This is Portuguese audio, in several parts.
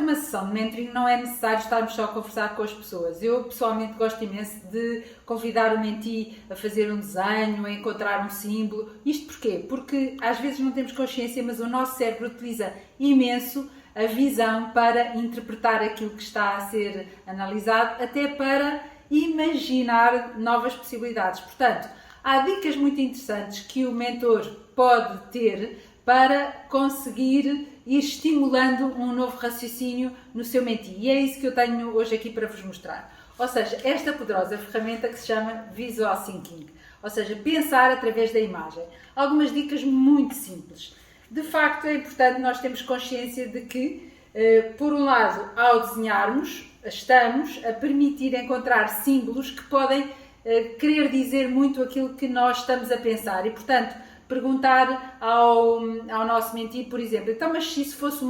numa sessão de mentoring não é necessário estarmos só a conversar com as pessoas. Eu pessoalmente gosto imenso de convidar o mentee a fazer um desenho, a encontrar um símbolo. Isto porquê? Porque às vezes não temos consciência, mas o nosso cérebro utiliza imenso a visão para interpretar aquilo que está a ser analisado, até para imaginar novas possibilidades. Portanto, há dicas muito interessantes que o mentor pode ter para conseguir ir estimulando um novo raciocínio no seu mentee. E é isso que eu tenho hoje aqui para vos mostrar. Ou seja, esta poderosa ferramenta que se chama Visual Thinking. Ou seja, pensar através da imagem. Algumas dicas muito simples. De facto, é importante nós termos consciência de que, por um lado, ao desenharmos, estamos a permitir encontrar símbolos que podem querer dizer muito aquilo que nós estamos a pensar. E, portanto, perguntar ao nosso mentee, por exemplo, então, mas se isso fosse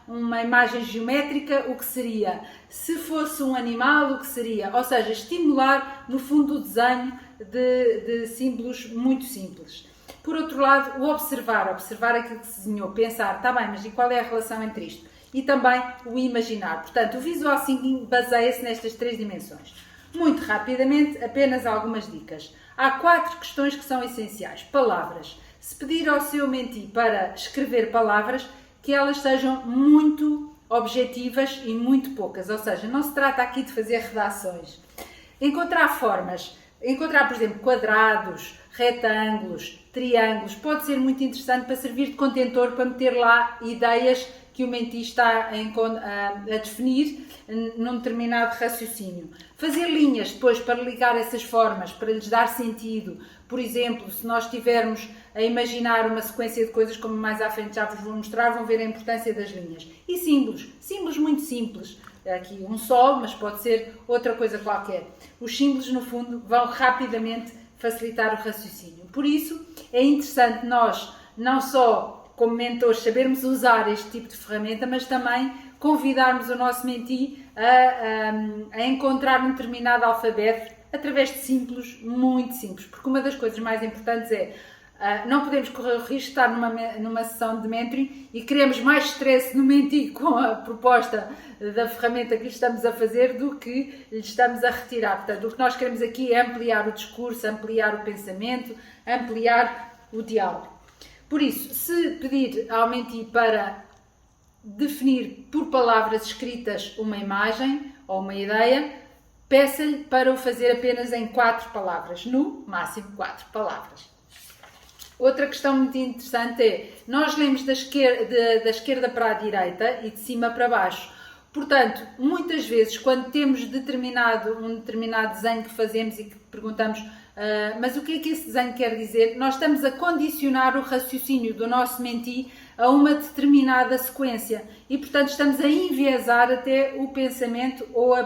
uma imagem geométrica, o que seria? Se fosse um animal, o que seria? Ou seja, estimular, no fundo, o desenho de símbolos muito simples. Por outro lado, o observar aquilo que se desenhou, pensar, está bem, mas e qual é a relação entre isto? E também o imaginar. Portanto, o Visual Thinking baseia-se nestas 3 dimensões. Muito rapidamente, apenas algumas dicas. Há 4 questões que são essenciais. Palavras. Se pedir ao seu mentee para escrever palavras, que elas sejam muito objetivas e muito poucas. Ou seja, não se trata aqui de fazer redações. Encontrar formas. Encontrar, por exemplo, quadrados, retângulos, triângulos. Pode ser muito interessante para servir de contentor, para meter lá ideias que o mentee está a definir num determinado raciocínio. Fazer linhas depois para ligar essas formas, para lhes dar sentido. Por exemplo, se nós estivermos a imaginar uma sequência de coisas, como mais à frente já vos vou mostrar, vão ver a importância das linhas. E símbolos. Símbolos muito simples. Aqui um sol, mas pode ser outra coisa qualquer. Os símbolos, no fundo, vão rapidamente facilitar o raciocínio. Por isso, é interessante nós, não só como mentores, sabermos usar este tipo de ferramenta, mas também convidarmos o nosso mentee a encontrar um determinado alfabeto através de símbolos muito simples. Porque uma das coisas mais importantes é não podemos correr o risco de estar numa sessão de mentoring e queremos mais stress no mentee com a proposta da ferramenta que lhe estamos a fazer do que lhe estamos a retirar. Portanto, o que nós queremos aqui é ampliar o discurso, ampliar o pensamento, ampliar o diálogo. Por isso, se pedir ao mentee para definir por palavras escritas uma imagem ou uma ideia, peça-lhe para o fazer apenas em 4 palavras, no máximo 4 palavras. Outra questão muito interessante é, nós lemos da esquerda para a direita e de cima para baixo. Portanto, muitas vezes, quando temos um determinado desenho que fazemos e que perguntamos mas o que é que esse desenho quer dizer? Nós estamos a condicionar o raciocínio do nosso mentee a uma determinada sequência e, portanto, estamos a enviesar até o pensamento ou a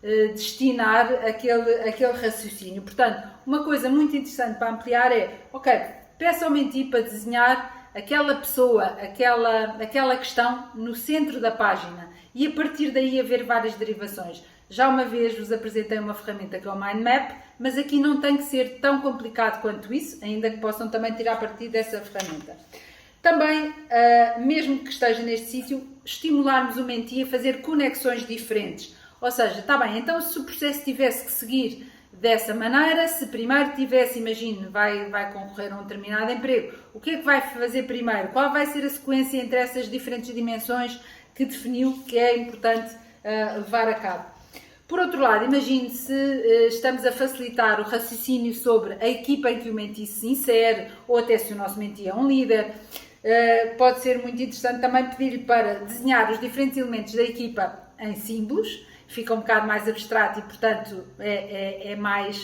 predestinar aquele raciocínio. Portanto, uma coisa muito interessante para ampliar é, ok, peça ao mentee para desenhar aquela pessoa, aquela questão no centro da página e a partir daí haver várias derivações. Já uma vez vos apresentei uma ferramenta que é o Mind Map, mas aqui não tem que ser tão complicado quanto isso, ainda que possam também tirar partido dessa ferramenta. Também, mesmo que esteja neste sítio, estimularmos o mentee a fazer conexões diferentes. Ou seja, está bem, então se o processo tivesse que seguir dessa maneira, se primeiro tivesse, imagine, vai concorrer a um determinado emprego, o que é que vai fazer primeiro? Qual vai ser a sequência entre essas diferentes dimensões que definiu que é importante levar a cabo? Por outro lado, imagine se estamos a facilitar o raciocínio sobre a equipa em que o mentee se insere, ou até se o nosso mentee é um líder. Pode ser muito interessante também pedir-lhe para desenhar os diferentes elementos da equipa em símbolos, fica um bocado mais abstrato e, portanto,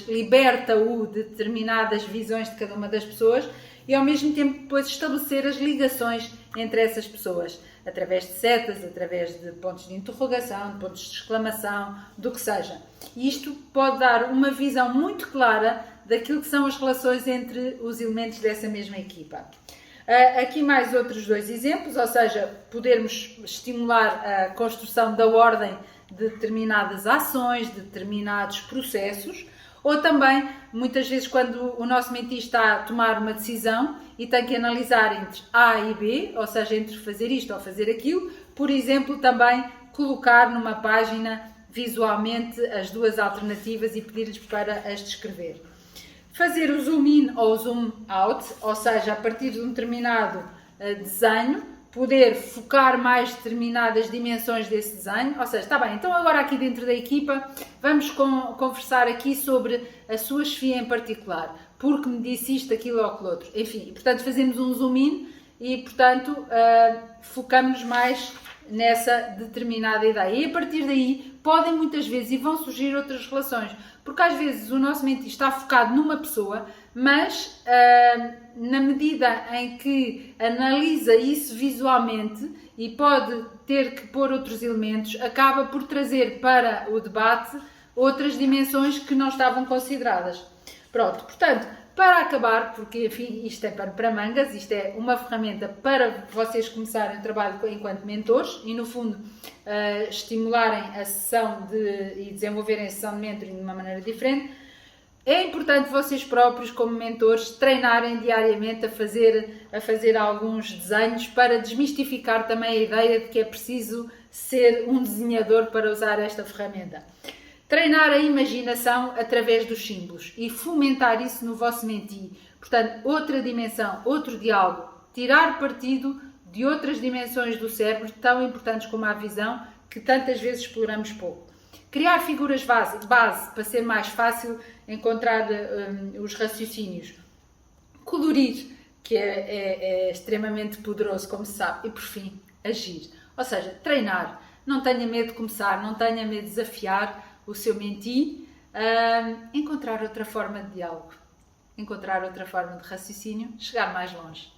liberta-o de determinadas visões de cada uma das pessoas e, ao mesmo tempo, depois estabelecer as ligações entre essas pessoas, através de setas, através de pontos de interrogação, de pontos de exclamação, do que seja. E isto pode dar uma visão muito clara daquilo que são as relações entre os elementos dessa mesma equipa. Aqui mais outros 2 exemplos, ou seja, podermos estimular a construção da ordem de determinadas ações, de determinados processos, ou também, muitas vezes, quando o nosso mentee está a tomar uma decisão e tem que analisar entre A e B, ou seja, entre fazer isto ou fazer aquilo, por exemplo, também colocar numa página visualmente as duas alternativas e pedir-lhes para as descrever. Fazer o zoom in ou o zoom out, ou seja, a partir de um determinado desenho, poder focar mais determinadas dimensões desse desenho, ou seja, está bem, então agora aqui dentro da equipa vamos conversar aqui sobre a sua chefia em particular, porque me disse isto, aquilo ou aquilo outro, enfim, portanto fazemos um zoom in e, portanto, focamos mais nessa determinada ideia. E a partir daí podem muitas vezes e vão surgir outras relações, porque às vezes o nosso mentista está focado numa pessoa, mas na medida em que analisa isso visualmente e pode ter que pôr outros elementos, acaba por trazer para o debate outras dimensões que não estavam consideradas. Pronto, portanto, para acabar, porque enfim, isto é para mangas, isto é uma ferramenta para vocês começarem o trabalho enquanto mentores e no fundo estimularem a sessão e desenvolverem a sessão de mentoring de uma maneira diferente. É importante vocês próprios, como mentores, treinarem diariamente a fazer alguns desenhos para desmistificar também a ideia de que é preciso ser um desenhador para usar esta ferramenta. Treinar a imaginação através dos símbolos e fomentar isso no vosso mentee. Portanto, outra dimensão, outro diálogo. Tirar partido de outras dimensões do cérebro tão importantes como a visão, que tantas vezes exploramos pouco. Criar figuras base para ser mais fácil encontrar os raciocínios. Colorir, que é extremamente poderoso, como se sabe. E por fim, agir. Ou seja, treinar. Não tenha medo de começar, não tenha medo de desafiar o seu mentee, encontrar outra forma de diálogo, encontrar outra forma de raciocínio, chegar mais longe.